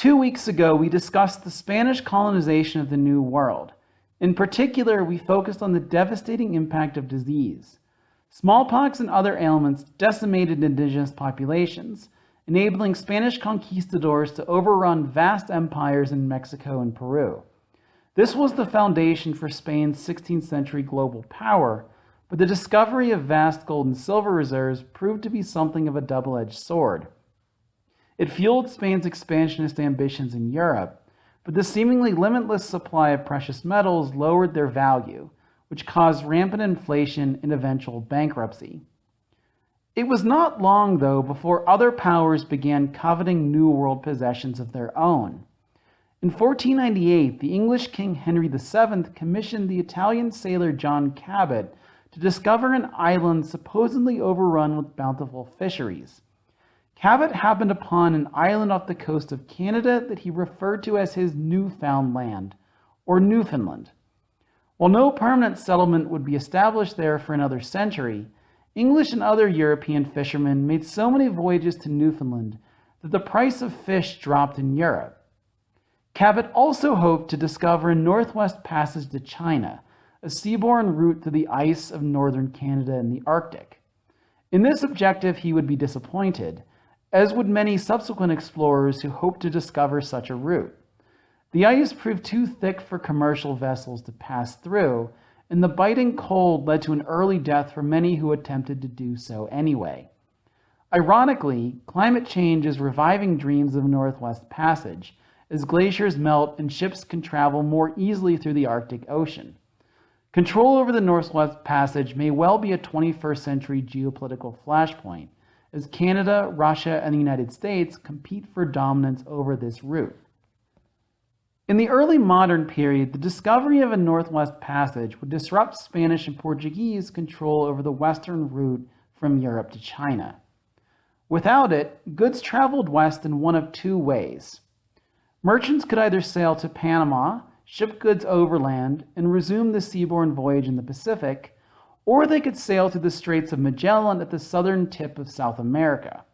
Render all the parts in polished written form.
2 weeks ago, we discussed the Spanish colonization of the New World. In particular, we focused on the devastating impact of disease. Smallpox and other ailments decimated indigenous populations, enabling Spanish conquistadors to overrun vast empires in Mexico and Peru. This was the foundation for Spain's 16th century global power, but the discovery of vast gold and silver reserves proved to be something of a double-edged sword. It fueled Spain's expansionist ambitions in Europe, but the seemingly limitless supply of precious metals lowered their value, which caused rampant inflation and eventual bankruptcy. It was not long, though, before other powers began coveting New World possessions of their own. In 1498, the English King Henry VII commissioned the Italian sailor John Cabot to discover an island supposedly overrun with bountiful fisheries. Cabot happened upon an island off the coast of Canada that he referred to as his Newfound Land, or Newfoundland. While no permanent settlement would be established there for another century, English and other European fishermen made so many voyages to Newfoundland that the price of fish dropped in Europe. Cabot also hoped to discover a northwest passage to China, a seaborne route through the ice of northern Canada and the Arctic. In this objective, he would be disappointed, as would many subsequent explorers who hoped to discover such a route. The ice proved too thick for commercial vessels to pass through, and the biting cold led to an early death for many who attempted to do so anyway. Ironically, climate change is reviving dreams of a Northwest Passage, as glaciers melt and ships can travel more easily through the Arctic Ocean. Control over the Northwest Passage may well be a 21st century geopolitical flashpoint, as Canada, Russia, and the United States compete for dominance over this route. In the early modern period, the discovery of a Northwest Passage would disrupt Spanish and Portuguese control over the western route from Europe to China. Without it, goods traveled west in one of two ways. Merchants could either sail to Panama, ship goods overland, and resume the seaborne voyage in the Pacific, or they could sail through the Straits of Magellan at the southern tip of South America.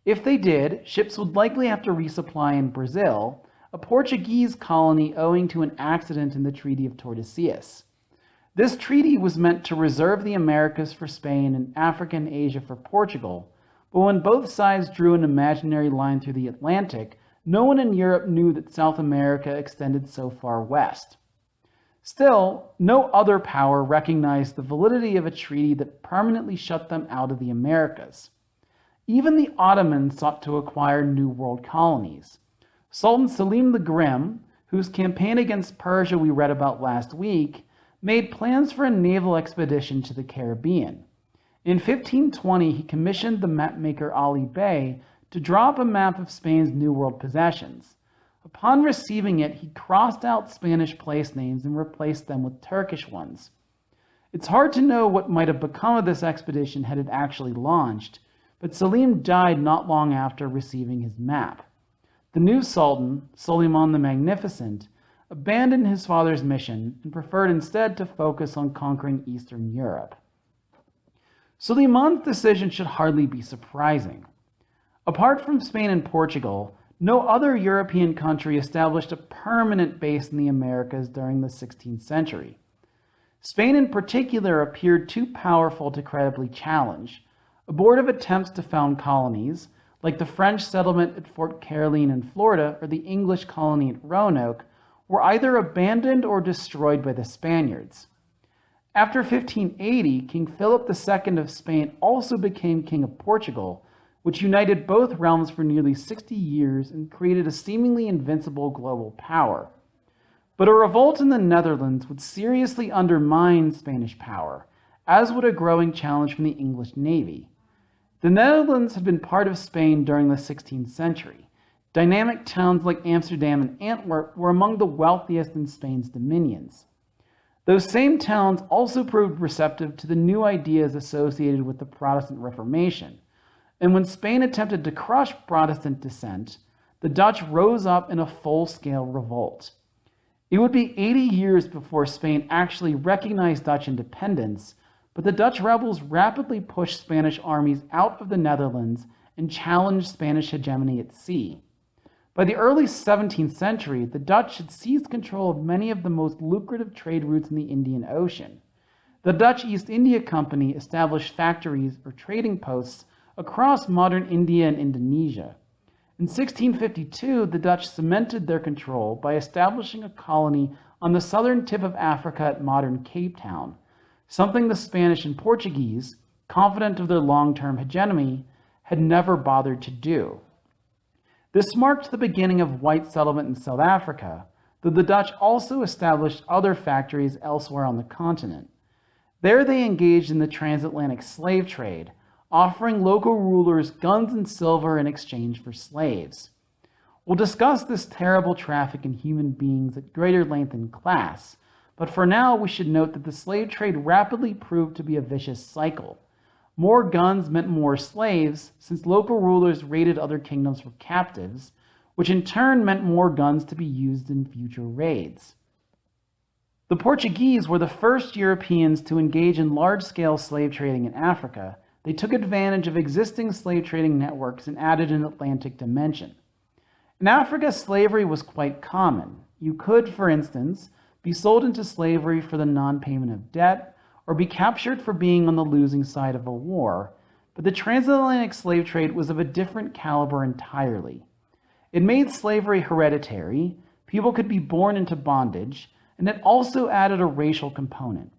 If they did, ships would likely have to resupply in Brazil, a Portuguese colony owing to an accident in the Treaty of Tordesillas. This treaty was meant to reserve the Americas for Spain and Africa and Asia for Portugal, but when both sides drew an imaginary line through the Atlantic, no one in Europe knew that South America extended so far west. Still, no other power recognized the validity of a treaty that permanently shut them out of the Americas. Even the Ottomans sought to acquire New World colonies. Sultan Selim the Grim, whose campaign against Persia we read about last week, made plans for a naval expedition to the Caribbean. In 1520, he commissioned the mapmaker Ali Bey to draw up a map of Spain's New World possessions. Upon receiving it, he crossed out Spanish place names and replaced them with Turkish ones. It's hard to know what might have become of this expedition had it actually launched, but Selim died not long after receiving his map. The new Sultan, Suleiman the Magnificent, abandoned his father's mission and preferred instead to focus on conquering Eastern Europe. Suleiman's decision should hardly be surprising. Apart from Spain and Portugal, no other European country established a permanent base in the Americas during the 16th century. Spain in particular appeared too powerful to credibly challenge. Abortive attempts to found colonies, like the French settlement at Fort Caroline in Florida or the English colony at Roanoke, were either abandoned or destroyed by the Spaniards. After 1580, King Philip II of Spain also became King of Portugal, which united both realms for nearly 60 years and created a seemingly invincible global power. But a revolt in the Netherlands would seriously undermine Spanish power, as would a growing challenge from the English Navy. The Netherlands had been part of Spain during the 16th century. Dynamic towns like Amsterdam and Antwerp were among the wealthiest in Spain's dominions. Those same towns also proved receptive to the new ideas associated with the Protestant Reformation. And when Spain attempted to crush Protestant dissent, the Dutch rose up in a full-scale revolt. It would be 80 years before Spain actually recognized Dutch independence, but the Dutch rebels rapidly pushed Spanish armies out of the Netherlands and challenged Spanish hegemony at sea. By the early 17th century, the Dutch had seized control of many of the most lucrative trade routes in the Indian Ocean. The Dutch East India Company established factories or trading posts across modern India and Indonesia. In 1652, the Dutch cemented their control by establishing a colony on the southern tip of Africa at modern Cape Town, something the Spanish and Portuguese, confident of their long-term hegemony, had never bothered to do. This marked the beginning of white settlement in South Africa, though the Dutch also established other factories elsewhere on the continent. There they engaged in the transatlantic slave trade, offering local rulers guns and silver in exchange for slaves. We'll discuss this terrible traffic in human beings at greater length in class, but for now we should note that the slave trade rapidly proved to be a vicious cycle. More guns meant more slaves, since local rulers raided other kingdoms for captives, which in turn meant more guns to be used in future raids. The Portuguese were the first Europeans to engage in large-scale slave trading in Africa. They took advantage of existing slave trading networks and added an Atlantic dimension. In Africa, slavery was quite common. You could, for instance, be sold into slavery for the non-payment of debt, or be captured for being on the losing side of a war, but the transatlantic slave trade was of a different caliber entirely. It made slavery hereditary, people could be born into bondage, and it also added a racial component.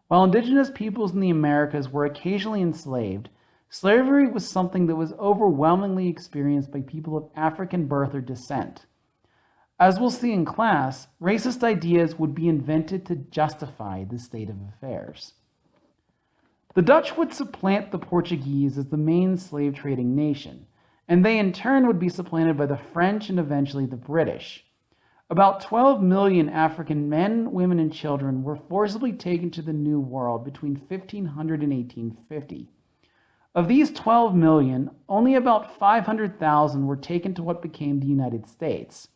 While indigenous peoples in the Americas were occasionally enslaved, slavery was something that was overwhelmingly experienced by people of African birth or descent. As we'll see in class, racist ideas would be invented to justify this state of affairs. The Dutch would supplant the Portuguese as the main slave trading nation, and they in turn would be supplanted by the French and eventually the British. About 12 million African men, women, and children were forcibly taken to the New World between 1500 and 1850. Of these 12 million, only about 500,000 were taken to what became the United States.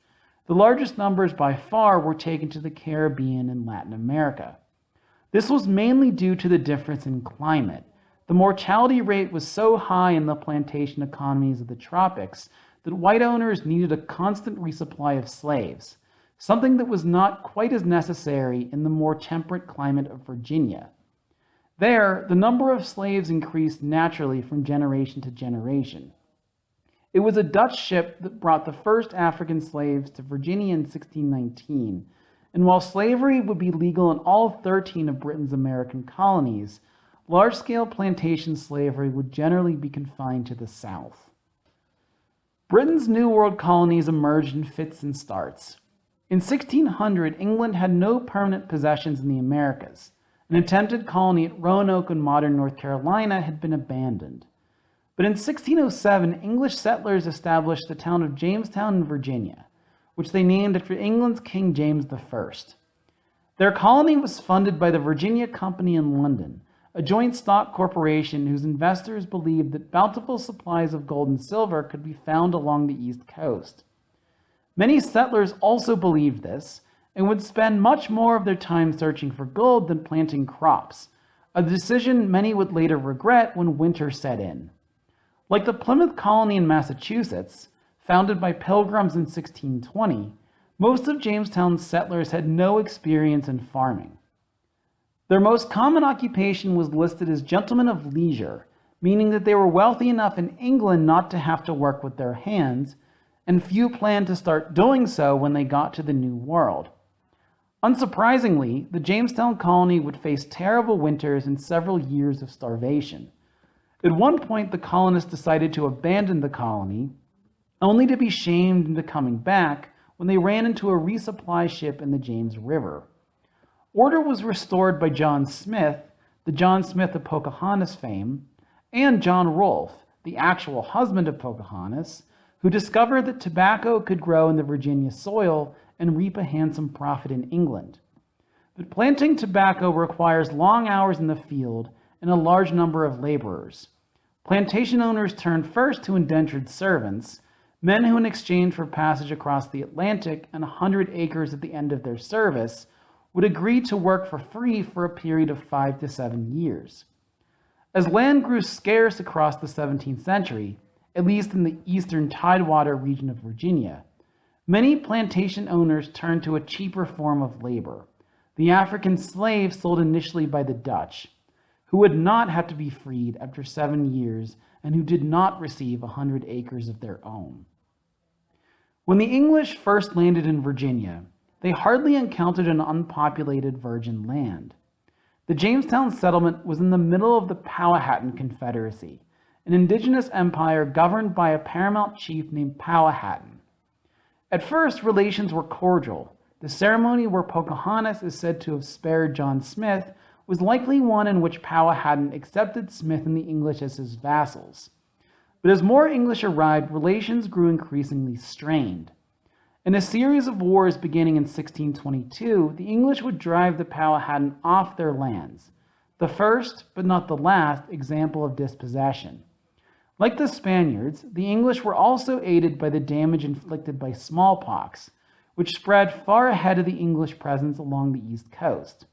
The largest numbers by far were taken to the Caribbean and Latin America. This was mainly due to the difference in climate. The mortality rate was so high in the plantation economies of the tropics that white owners needed a constant resupply of slaves, something that was not quite as necessary in the more temperate climate of Virginia. There, the number of slaves increased naturally from generation to generation. It was a Dutch ship that brought the first African slaves to Virginia in 1619, and while slavery would be legal in all 13 of Britain's American colonies, large-scale plantation slavery would generally be confined to the South. Britain's New World colonies emerged in fits and starts. In 1600, England had no permanent possessions in the Americas. An attempted colony at Roanoke in modern North Carolina had been abandoned. But in 1607, English settlers established the town of Jamestown in Virginia, which they named after England's King James I. Their colony was funded by the Virginia Company in London, a joint stock corporation whose investors believed that bountiful supplies of gold and silver could be found along the East Coast. Many settlers also believed this and would spend much more of their time searching for gold than planting crops, a decision many would later regret when winter set in. Like the Plymouth colony in Massachusetts, founded by Pilgrims in 1620, most of Jamestown's settlers had no experience in farming. Their most common occupation was listed as gentlemen of leisure, meaning that they were wealthy enough in England not to have to work with their hands, and few planned to start doing so when they got to the New World. Unsurprisingly, the Jamestown colony would face terrible winters and several years of starvation. At one point, the colonists decided to abandon the colony, only to be shamed into coming back when they ran into a resupply ship in the James River. Order was restored by John Smith, the John Smith of Pocahontas fame, and John Rolfe, the actual husband of Pocahontas, who discovered that tobacco could grow in the Virginia soil and reap a handsome profit in England. But planting tobacco requires long hours in the field and a large number of laborers. Plantation owners turned first to indentured servants, men who in exchange for passage across the Atlantic and 100 acres at the end of their service would agree to work for free for a period of 5 to 7 years. As land grew scarce across the 17th century, at least in the eastern Tidewater region of Virginia, Many plantation owners turned to a cheaper form of labor, the African slave sold initially by the Dutch, who would not have to be freed after 7 years and who did not receive 100 acres of their own. When the English first landed in Virginia, they hardly encountered an unpopulated virgin land. The Jamestown settlement was in the middle of the Powhatan Confederacy, an indigenous empire governed by a paramount chief named Powhatan. At first, relations were cordial. The ceremony where Pocahontas is said to have spared John Smith was likely one in which Powhatan accepted Smith and the English as his vassals. But as more English arrived, relations grew increasingly strained. In a series of wars beginning in 1622, the English would drive the Powhatan off their lands, the first, but not the last, example of dispossession. Like the Spaniards, the English were also aided by the damage inflicted by smallpox, which spread far ahead of the English presence along the East Coast.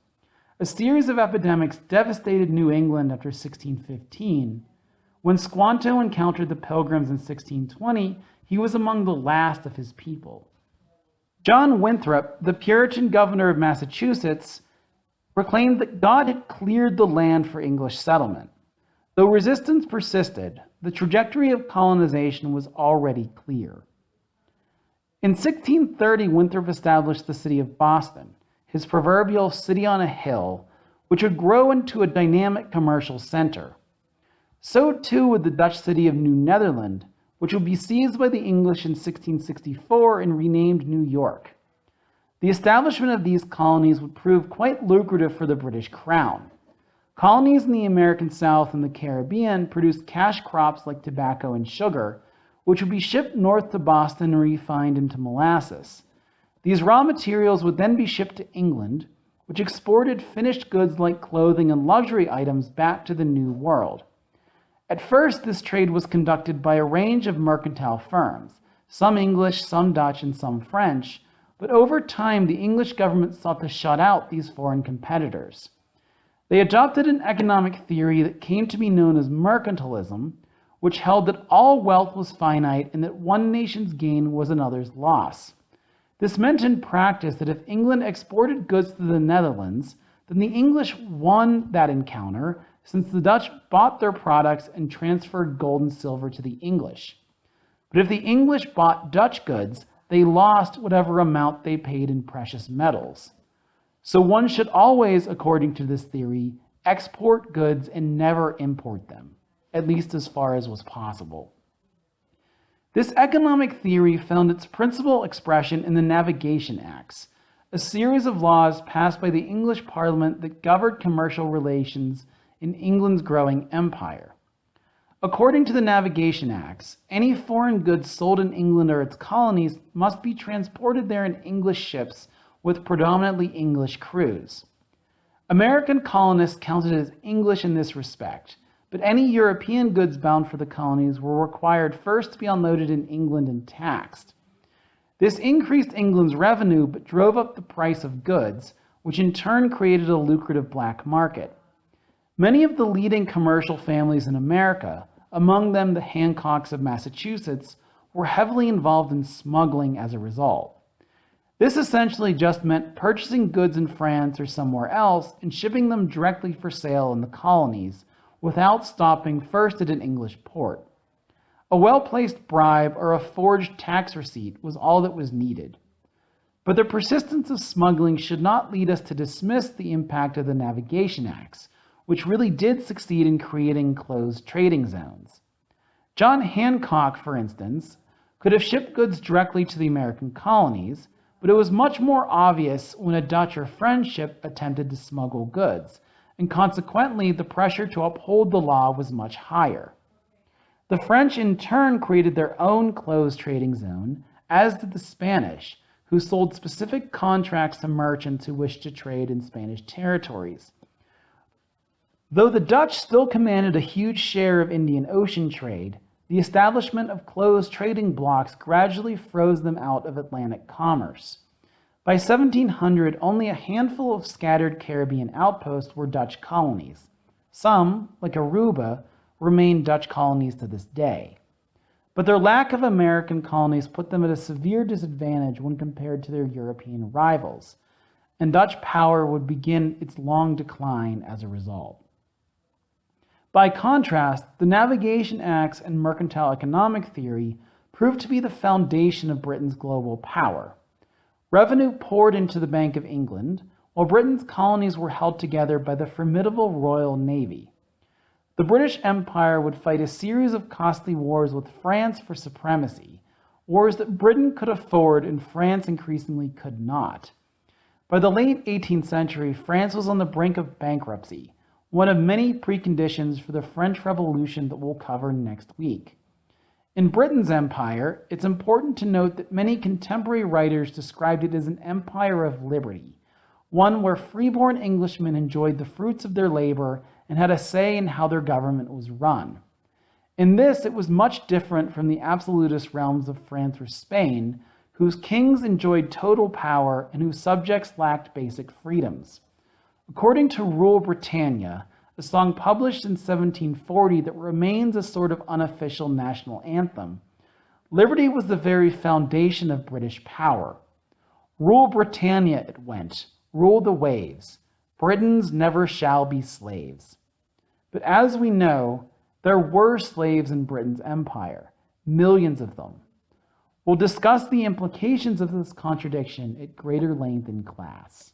A series of epidemics devastated New England after 1615. When Squanto encountered the Pilgrims in 1620, he was among the last of his people. John Winthrop, the Puritan governor of Massachusetts, proclaimed that God had cleared the land for English settlement. Though resistance persisted, the trajectory of colonization was already clear. In 1630, Winthrop established the city of Boston, his proverbial city on a hill, which would grow into a dynamic commercial center. So too would the Dutch city of New Netherland, which would be seized by the English in 1664 and renamed New York. The establishment of these colonies would prove quite lucrative for the British Crown. Colonies in the American South and the Caribbean produced cash crops like tobacco and sugar, which would be shipped north to Boston and refined into molasses. These raw materials would then be shipped to England, which exported finished goods like clothing and luxury items back to the New World. At first, this trade was conducted by a range of mercantile firms, some English, some Dutch, and some French, but over time, the English government sought to shut out these foreign competitors. They adopted an economic theory that came to be known as mercantilism, which held that all wealth was finite and that one nation's gain was another's loss. This meant in practice that if England exported goods to the Netherlands, then the English won that encounter, since the Dutch bought their products and transferred gold and silver to the English. But if the English bought Dutch goods, they lost whatever amount they paid in precious metals. So one should always, according to this theory, export goods and never import them, at least as far as was possible. This economic theory found its principal expression in the Navigation Acts, a series of laws passed by the English Parliament that governed commercial relations in England's growing empire. According to the Navigation Acts, any foreign goods sold in England or its colonies must be transported there in English ships with predominantly English crews. American colonists counted as English in this respect, but any European goods bound for the colonies were required first to be unloaded in England and taxed. This increased England's revenue but drove up the price of goods, which in turn created a lucrative black market. Many of the leading commercial families in America, among them the Hancocks of Massachusetts, were heavily involved in smuggling as a result. This essentially just meant purchasing goods in France or somewhere else and shipping them directly for sale in the colonies without stopping first at an English port. A well-placed bribe or a forged tax receipt was all that was needed. But the persistence of smuggling should not lead us to dismiss the impact of the Navigation Acts, which really did succeed in creating closed trading zones. John Hancock, for instance, could have shipped goods directly to the American colonies, but it was much more obvious when a Dutch or French ship attempted to smuggle goods, and consequently the pressure to uphold the law was much higher. The French in turn created their own closed trading zone, as did the Spanish, who sold specific contracts to merchants who wished to trade in Spanish territories. Though the Dutch still commanded a huge share of Indian Ocean trade, the establishment of closed trading blocks gradually froze them out of Atlantic commerce. By 1700, only a handful of scattered Caribbean outposts were Dutch colonies. Some, like Aruba, remain Dutch colonies to this day. but their lack of American colonies put them at a severe disadvantage when compared to their European rivals, and Dutch power would begin its long decline as a result. By contrast, the Navigation Acts and mercantile economic theory proved to be the foundation of Britain's global power. Revenue poured into the Bank of England, while Britain's colonies were held together by the formidable Royal Navy. The British Empire would fight a series of costly wars with France for supremacy, wars that Britain could afford and France increasingly could not. By the late 18th century, France was on the brink of bankruptcy, one of many preconditions for the French Revolution that we'll cover next week. In Britain's empire, it's important to note that many contemporary writers described it as an empire of liberty, one where freeborn Englishmen enjoyed the fruits of their labor and had a say in how their government was run. In this, it was much different from the absolutist realms of France or Spain, whose kings enjoyed total power and whose subjects lacked basic freedoms. According to Rule Britannia, a song published in 1740 that remains a sort of unofficial national anthem, liberty was the very foundation of British power. Rule Britannia, it went, rule the waves. Britons never shall be slaves. But as we know, there were slaves in Britain's empire, millions of them. We'll discuss the implications of this contradiction at greater length in class.